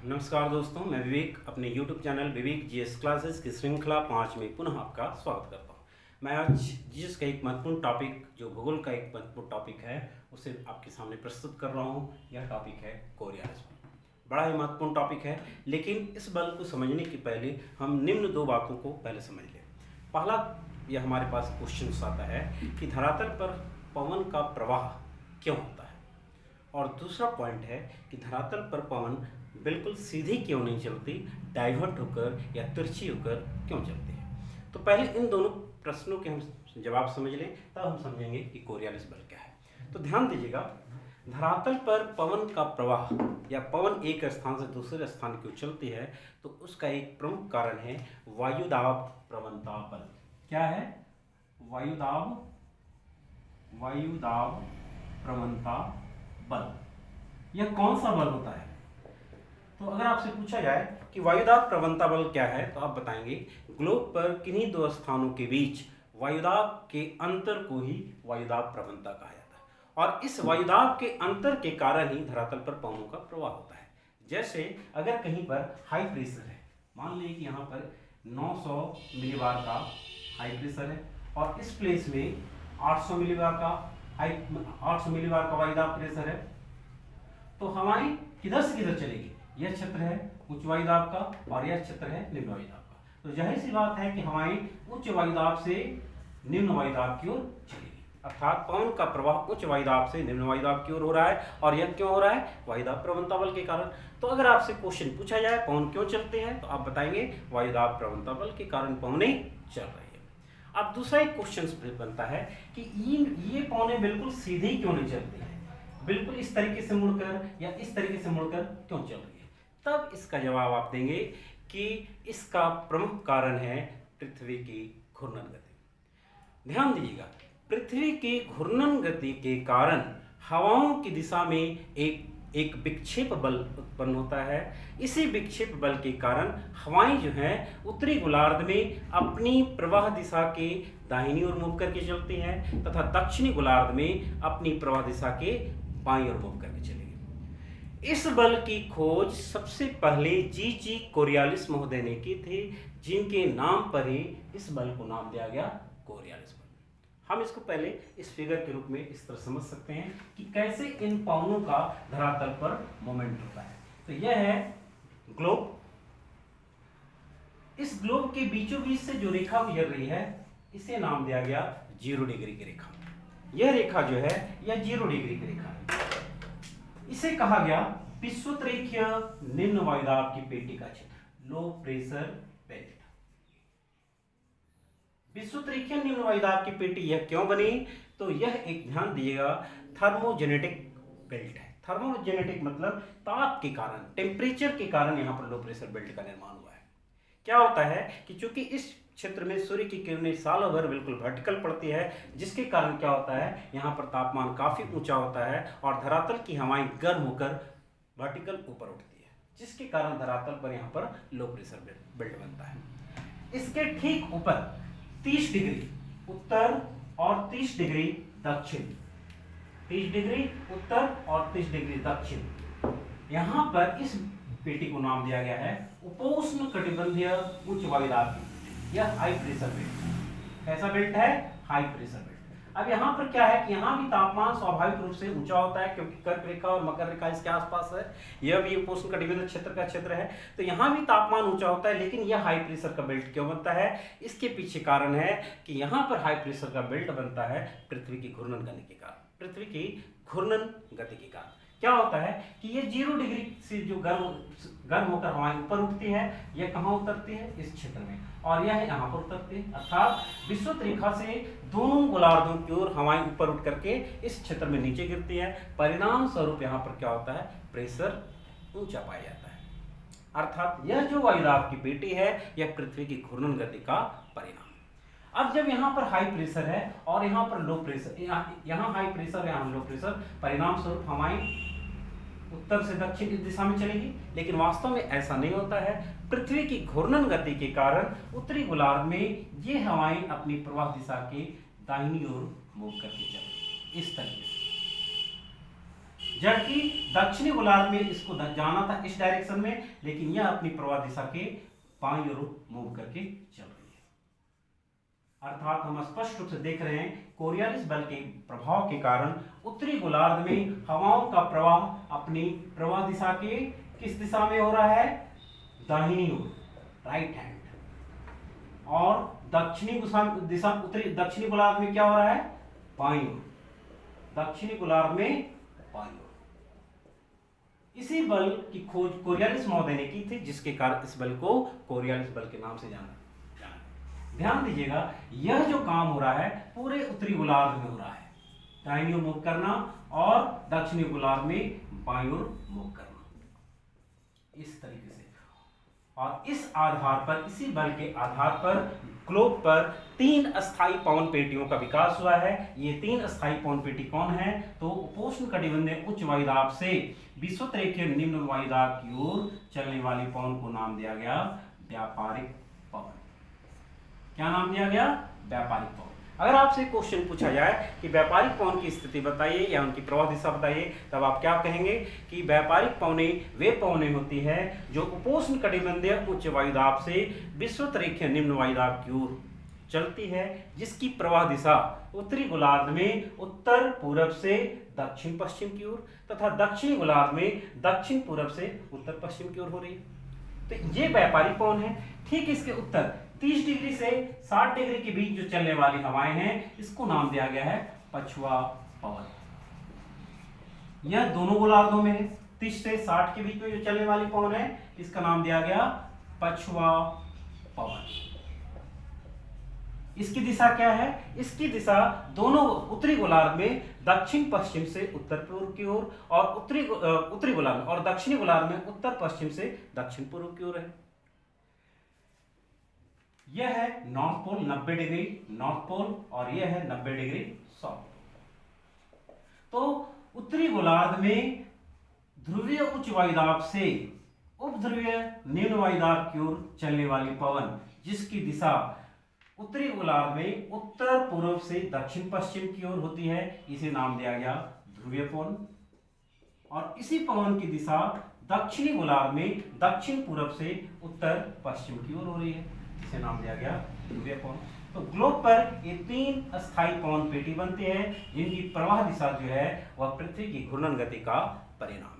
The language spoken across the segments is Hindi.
नमस्कार दोस्तों, मैं विवेक अपने YouTube चैनल विवेक जीएस क्लासेस की श्रृंखला 5 में पुनः आपका स्वागत करता हूं। मैं आज जीएस का एक महत्वपूर्ण टॉपिक, जो भूगोल का एक महत्वपूर्ण टॉपिक है, उसे आपके सामने प्रस्तुत कर रहा हूं। यह टॉपिक है कोरियालिस बल। बड़ा ही महत्वपूर्ण टॉपिक है, लेकिन इस बल को समझने के पहले हम निम्न दो बातों को पहले समझ लें। पहला, यह हमारे पास क्वेश्चन आता है कि धरातल पर पवन का प्रवाह क्यों होता है, और दूसरा पॉइंट है कि धरातल पर पवन बिल्कुल सीधी क्यों नहीं चलती, डाइवर्ट होकर या तिरछी होकर क्यों चलती है। तो पहले इन दोनों प्रश्नों के हम जवाब समझ लें, तब हम समझेंगे कि कोरियालिस बल क्या है। तो ध्यान दीजिएगा, धरातल पर पवन का प्रवाह या पवन एक स्थान से दूसरे स्थान क्यों चलती है, तो उसका एक प्रमुख कारण है वायुदाब प्रवणता बल। क्या है? वायुदाब प्रवणता बल। यह कौन सा बल होता है? तो अगर आपसे पूछा जाए कि वायुदाब प्रवणता बल क्या है, तो आप बताएंगे ग्लोब पर किन्हीं दो स्थानों के बीच वायुदाब के अंतर को ही वायुदाब प्रवणता कहा जाता है, और इस वायुदाब के अंतर के कारण ही धरातल पर पवनों का प्रवाह होता है। जैसे अगर कहीं पर हाई प्रेशर है, मान लीजिए कि यहाँ पर 900 मिलीबार का हाई प्रेशर है, और इस प्लेस में 800 मिलीबार का वायुदाब प्रेशर है, तो हवाएं किधर से किधर चलेगी? यह क्षेत्र है उच्च वायुदाब का और यह क्षेत्र है निम्न वायुदाब का। तो जाहिर सी बात है कि हवाएं उच्च वायुदाब से निम्न वायुदाब की ओर चलेगी, अर्थात पवन का प्रवाह उच्च वायुदाब से निम्न वायुदाब की ओर हो रहा है। और यह क्यों हो रहा है? वायुदाब प्रवणता बल के कारण। तो अगर आपसे क्वेश्चन पूछा जाए पवन क्यों चलते हैं, तो आप बताएंगे वायुदाब प्रवणता बल के कारण पवनें चल रही है। अब दूसरा एक क्वेश्चन बनता है कि ये पवनें बिल्कुल सीधी क्यों नहीं चलती है, बिल्कुल इस तरीके से मुड़कर या इस तरीके से मुड़कर क्यों चल रही है? तब इसका जवाब आप देंगे कि इसका प्रमुख कारण है पृथ्वी की घूर्णन गति। ध्यान दीजिएगा, पृथ्वी की घूर्णन गति के कारण हवाओं की दिशा में एक विक्षेप बल उत्पन्न होता है। इसी विक्षेप बल के कारण हवाएं जो हैं उत्तरी गोलार्ध में अपनी प्रवाह दिशा के दाहिनी ओर मूव करके चलती हैं, तथा दक्षिणी गोलार्ध में अपनी प्रवाह दिशा के बाईं ओर मूव करके चलेगी। इस बल की खोज सबसे पहले जी कोरियालिस महोदय ने की थी, जिनके नाम पर ही इस बल को नाम दिया गया कोरियालिस बल। हम इसको पहले इस फिगर के रूप में इस तरह समझ सकते हैं कि कैसे इन पवनों का धरातल पर मोमेंट होता है। तो यह है ग्लोब। इस ग्लोब के बीचों बीच से जो रेखा गुजर रही है, इसे नाम दिया गया 0 डिग्री की रेखा। यह रेखा जो है, यह 0 डिग्री की रेखा है। इसे कहा गया विषुवतरेखीय निम्न वायुदाब की पेटी का क्षेत्र, लो प्रेशर बेल्ट। विषुवतरेखीय निम्न वायुदाब की पेटी यह क्यों बनी? तो यह एक, ध्यान दीजिएगा, थर्मोजेनेटिक बेल्ट है। थर्मोजेनेटिक मतलब ताप के कारण, टेम्परेचर के कारण यहां पर लो प्रेशर बेल्ट का निर्माण हुआ है। क्या होता है कि चूंकि इस क्षेत्र में सूर्य की किरणें सालों भर बिल्कुल वर्टिकल पड़ती है, जिसके कारण क्या होता है, यहाँ पर तापमान काफी ऊंचा होता है और धरातल की हवाएं गर्म होकर वर्टिकल ऊपर उठती है, जिसके कारण धरातल पर यहाँ पर लो प्रेशर बेल्ट बनता है। इसके ठीक ऊपर 30 डिग्री उत्तर और 30 डिग्री दक्षिण, 30 डिग्री उत्तर और 30 डिग्री दक्षिण, यहाँ पर इस पेटी को नाम दिया गया है उपोष्ण कटिबंधीय उच्च वायुदाब की। यह हाई प्रेशर बेल्ट। कैसा बेल्ट है? High pressure belt. अब यहाँ पर क्या है कि यहाँ भी तापमान स्वाभाविक रूप से ऊंचा होता है, क्योंकि कर्क रेखा और मकर रेखा इसके आसपास है। यह भी उपोष्ण कटिबंधीय क्षेत्र का क्षेत्र है, तो यहाँ भी तापमान ऊंचा होता है। लेकिन यह हाई प्रेशर का बेल्ट क्यों बनता है? इसके पीछे कारण है कि यहाँ पर हाई प्रेशर का बेल्ट बनता है पृथ्वी की घूर्णन गति के कारण। पृथ्वी की घूर्णन गति के कारण क्या होता है कि ये 0 डिग्री से जो गर्म होकर हवाएं ऊपर उठती है, यह कहाँ उतरती है? इस क्षेत्र में, और यह यहाँ पर उतरती है। अर्थात विषुवत रेखा से दोनों गोलार्धों की ओर हवाएं ऊपर उठ करके इस क्षेत्र में नीचे गिरती है। परिणाम स्वरूप यहाँ पर क्या होता है? प्रेशर ऊंचा पाया जाता है। अर्थात यह जो वायुदाब की पेटी है, यह पृथ्वी की घूर्णन गति का परिणाम। अब जब यहाँ पर हाई प्रेशर है और यहाँ पर लो प्रेशर, यहाँ हाई प्रेशर, यहाँ लो प्रेशर, परिणाम स्वरूप हवाएं उत्तर से दक्षिण इस दिशा में चलेगी। लेकिन वास्तव में ऐसा नहीं होता है। पृथ्वी की घूर्णन गति के कारण उत्तरी गोलार्ध में ये हवाएं अपनी प्रवाह दिशा के दाहिनी ओर मूव करके चलेंगी, इस तरीके से। जबकि दक्षिणी गोलार्ध में इसको जाना था इस डायरेक्शन में, लेकिन यह अपनी प्रवाह दिशा के बाईं ओर मूव करके चल रही है। अर्थात हम स्पष्ट रूप से देख रहे हैं कोरियोलिस बल के प्रभाव के कारण उत्तरी गोलार्ध में हवाओं का प्रवाह अपनी प्रवाह दिशा के किस दिशा में हो रहा है, दाहिनी ओर, राइट हैंड, और दक्षिणी दिशा उत्तरी दक्षिणी गोलार्ध में क्या हो रहा है, बाईं ओर, दक्षिणी गोलार्ध में बाईं ओर। इसी बल की खोज कोरियोलिस महोदय ने की थी, जिसके कारण इस बल को कोरियोलिस बल के नाम से जाना। ध्यान दीजिएगा, यह जो काम हो रहा है पूरे उत्तरी गोलार्ध में हो रहा है, दाहिनी ओर मूव करना और दक्षिणी गोलार्ध में बाईं ओर मूव करना, इस तरीके से। और इस आधार पर, इसी बल के आधार पर ग्लोब पर 3 अस्थायी पवन पेटियों का विकास हुआ है। ये 3 अस्थायी पवन पेटी कौन है, तो उपोष्ण कटिबंधीय उच्च वायुदाब से विषुवत-रेखीय निम्न वायुदाब की ओर चलने वाली पवन को नाम दिया गया व्यापारिक पवन। क्या नाम दिया गया, व्यापारिक पवन। अगर आपसे क्वेश्चन पूछा जाए कि व्यापारिक पवन की स्थिति बताइए या उनकी प्रवाह दिशा बताइए, तब आप क्या कहेंगे कि व्यापारिक पवनें वे पवनें होती है जो उपोष्ण कटिबंधीय उच्च वायुदाब से विषुवत-रेखीय निम्न वायुदाब की ओर चलती है, जिसकी प्रवाह दिशा उत्तरी गोलार्ध में उत्तर पूर्व से दक्षिण पश्चिम की ओर तथा दक्षिणी गोलार्ध में दक्षिण पूर्व से उत्तर पश्चिम की ओर हो रही है। तो ये व्यापारिक पवन है। ठीक इसके उत्तर 30 डिग्री से 60 डिग्री के बीच जो चलने वाली हवाएं हैं, इसको नाम दिया गया है पछुआ पवन। यह दोनों गोलार्धों में है, 30 से 60 के बीच में जो चलने वाली पवन है, इसका नाम दिया गया पछुआ पवन। इसकी दिशा क्या है, इसकी दिशा दोनों उत्तरी गोलार्ध में दक्षिण पश्चिम से उत्तर पूर्व की ओर और उत्तरी गोलार्ध में और दक्षिणी गोलार्ध में उत्तर पश्चिम से दक्षिण पूर्व की ओर है। यह है North Pole 90 degree North Pole और यह है 90 डिग्री साउथ पोल। तो उत्तरी गोलार्ध में ध्रुवीय उच्च वायुदाब से उपध्रुवीय निम्न वायुदाब की ओर चलने वाली पवन, जिसकी दिशा उत्तरी गोलार्ध में उत्तर पूर्व से दक्षिण पश्चिम की ओर होती है, इसे नाम दिया गया ध्रुवीय पवन। और इसी पवन की दिशा दक्षिणी गोलार्ध में दक्षिण पूर्व से उत्तर पश्चिम की ओर हो रही है, इसे नाम दिया गया ध्रुवीय पवन। तो ग्लोब पर ये 3 अस्थायी पवन पेटी बनती है, जिनकी प्रवाह दिशा जो है वह पृथ्वी की घूर्णन गति का परिणाम है।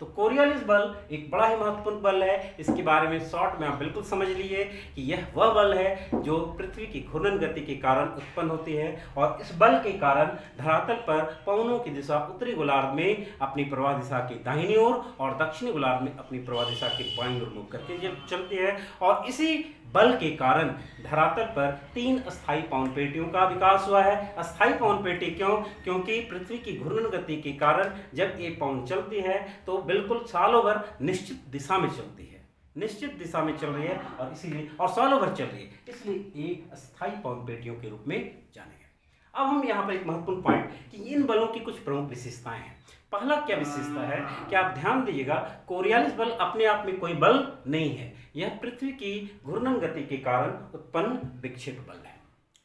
तो कोरियोलिस बल एक बड़ा ही महत्वपूर्ण बल है। इसके बारे में शॉर्ट में आप बिल्कुल समझ लीजिए कि यह वह बल है जो पृथ्वी की घूर्णन गति के कारण उत्पन्न होती है, और इस बल के कारण धरातल पर पवनों की दिशा उत्तरी गोलार्ध में अपनी प्रवाह दिशा की दाहिनी ओर और दक्षिणी गोलार्ध में अपनी प्रवाह दिशा की बाईं ओर मुख करके जब चलती है। और इसी बल के कारण धरातल पर 3 अस्थायी पवन पेटियों का विकास हुआ है। अस्थायी पवन पेटी क्यों? क्योंकि पृथ्वी की घूर्णन गति के कारण जब ये पवन चलती है तो बिल्कुल सालों भर निश्चित दिशा में चलती है, निश्चित दिशा में चल रही है, और इसीलिए और सालों भर चल रही है, इसलिए ये अस्थायी पवन पेटियों के रूप में जाने गए। अब हम यहाँ पर एक महत्वपूर्ण पॉइंट कि इन बलों की कुछ प्रमुख विशेषताएं हैं। पहला क्या विशेषता है कि आप ध्यान दीजिएगा, कोरियोलिस बल अपने आप में कोई बल नहीं है, यह पृथ्वी की घूर्णन गति के कारण उत्पन्न विक्षेप बल है।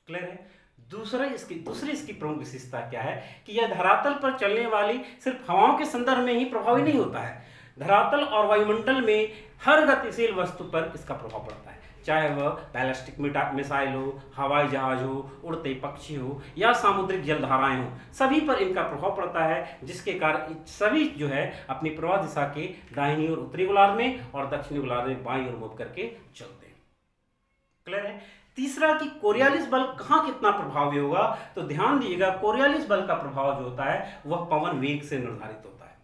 क्लियर है? दूसरी इसकी प्रमुख विशेषता क्या है कि यह धरातल पर चलने वाली सिर्फ हवाओं के संदर्भ में ही प्रभावी नहीं होता है, धरातल और वायुमंडल में हर गतिशील वस्तु पर इसका प्रभाव पड़ता है, चाहे वह बैलिस्टिक मिसाइल हो, हवाई जहाज हो, उड़ते पक्षी हो या सामुद्रिक जलधाराएं हो, सभी पर इनका प्रभाव पड़ता है, जिसके कारण सभी जो है अपनी प्रवाह दिशा के दाहिनी ओर उत्तरी गोलार्ध में और दक्षिणी गोलार्ध में बाईं ओर मूव करके चलते हैं। क्लियर है? तीसरा कि कोरियोलिस बल कहाँ कितना प्रभावी होगा, तो ध्यान दीजिएगा, कोरियोलिस बल का प्रभाव जो होता है वह पवन वेग से निर्धारित होता है।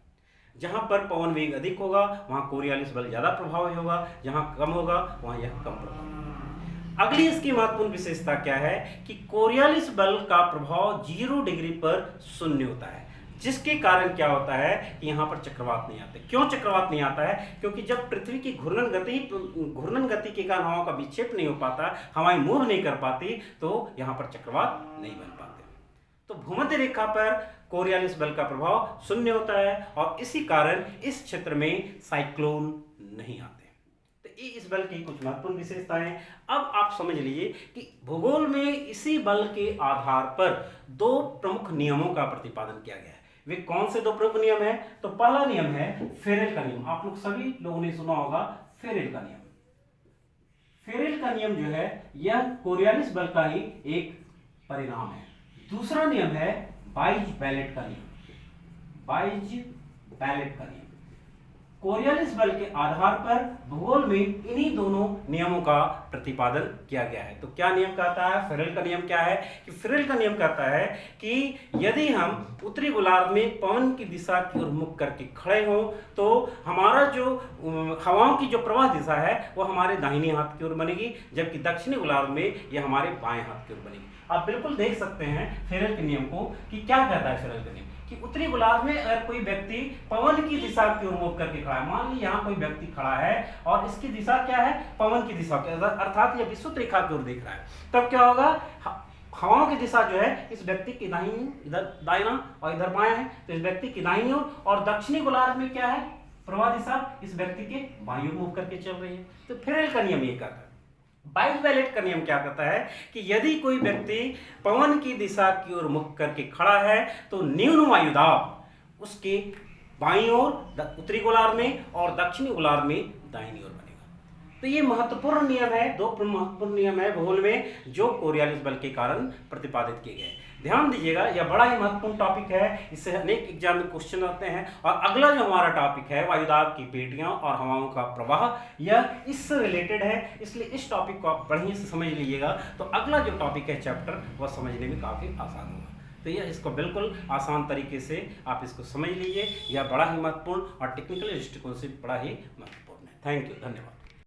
जहां पर पवन वेग अधिक होगा वहां कोरियोलिस बल ज्यादा प्रभावी होगा, जहां कम होगा वहां यह कम प्रभावी होगा। अगली इसकी महत्वपूर्ण विशेषता क्या है कि कोरियोलिस बल का प्रभाव 0 डिग्री पर शून्य होता है, जिसके कारण क्या होता है कि यहाँ पर चक्रवात नहीं आते। क्यों चक्रवात नहीं आता है? क्योंकि जब पृथ्वी की घूर्णन गति के कारण हवाओं का विक्षेप नहीं हो पाता, हवाएं मूव नहीं कर पाती, तो यहाँ पर चक्रवात नहीं बन पाते। तो भूमध्य रेखा पर कोरियोलिस बल का प्रभाव शून्य होता है और इसी कारण इस क्षेत्र में साइक्लोन नहीं आते। तो ये इस बल की कुछ महत्वपूर्ण विशेषताएं हैं। अब आप समझ लीजिए कि भूगोल में इसी बल के आधार पर 2 प्रमुख नियमों का प्रतिपादन किया गया है। वे कौन से दो प्रमुख नियम है? तो पहला नियम है फेरेल का नियम। आप लोग सभी लोगों ने सुना होगा फेरेल का नियम। फेरेल का नियम जो है यह कोरियोलिस बल का ही एक परिणाम है। दूसरा नियम है बाइज-बेलेट का नियम। बाइज-बेलेट का नियम कोरियोलिस बल के आधार पर भूगोल में इन्हीं दोनों नियमों का प्रतिपादन किया गया है। तो क्या नियम कहता है? फेरेल का नियम क्या है कि फेरेल का नियम कहता है कि यदि हम उत्तरी गोलार्ध में पवन की दिशा की ओर मुख करके खड़े हो तो हमारा जो हवाओं की जो प्रवाह दिशा है वो हमारे दाहिने हाथ की ओर बनेगी, जबकि दक्षिणी गोलार्ध में यह हमारे बाएं हाथ की ओर बनेगी। आप बिल्कुल देख सकते हैं फेरेल के नियम को कि क्या कहता है फेरेल का नियम कि उत्तरी गोलार्ध में अगर कोई व्यक्ति पवन की दिशा की ओर मुख करके खड़ा है, मान लीजिए यहाँ कोई व्यक्ति खड़ा है और इसकी दिशा क्या है? पवन की दिशा, अर्थात यह विषुवत रेखा की ओर देख रहा है, तब क्या होगा? हवाओं की दिशा जो है इस व्यक्ति की दाहिनी, इधर दाहिना और इधर बायां है, तो इस व्यक्ति की दाहिनी ओर, और दक्षिणी गोलार्ध में क्या है? प्रवाह दिशा इस व्यक्ति के बाईं ओर मुख करके चल रही है। तो फेरेल का नियम ये कहता है। बाइज-बेलेट का नियम क्या कहता है कि यदि कोई व्यक्ति पवन की दिशा की ओर मुख करके खड़ा है तो न्यून वायुदाब उसके बाईं ओर उत्तरी गोलार्ध में और दक्षिणी गोलार्ध में दाहिनी ओर बनेगा। तो ये महत्वपूर्ण नियम है, दो महत्वपूर्ण नियम है भूगोल में जो कोरियोलिस बल के कारण प्रतिपादित किए गए। ध्यान दीजिएगा, यह बड़ा ही महत्वपूर्ण टॉपिक है, इससे अनेक एग्जाम में क्वेश्चन आते हैं। और अगला जो हमारा टॉपिक है वायुदाब की पेटियां और हवाओं का प्रवाह, यह इससे रिलेटेड है, इसलिए इस टॉपिक को आप बढ़िया से समझ लीजिएगा। तो अगला जो टॉपिक है चैप्टर वह समझने में काफ़ी आसान होगा। तो यह इसको बिल्कुल आसान तरीके से आप इसको समझ लीजिए। यह बड़ा ही महत्वपूर्ण और टेक्निकल दृष्टिकोण से बड़ा ही महत्वपूर्ण है। थैंक यू, धन्यवाद।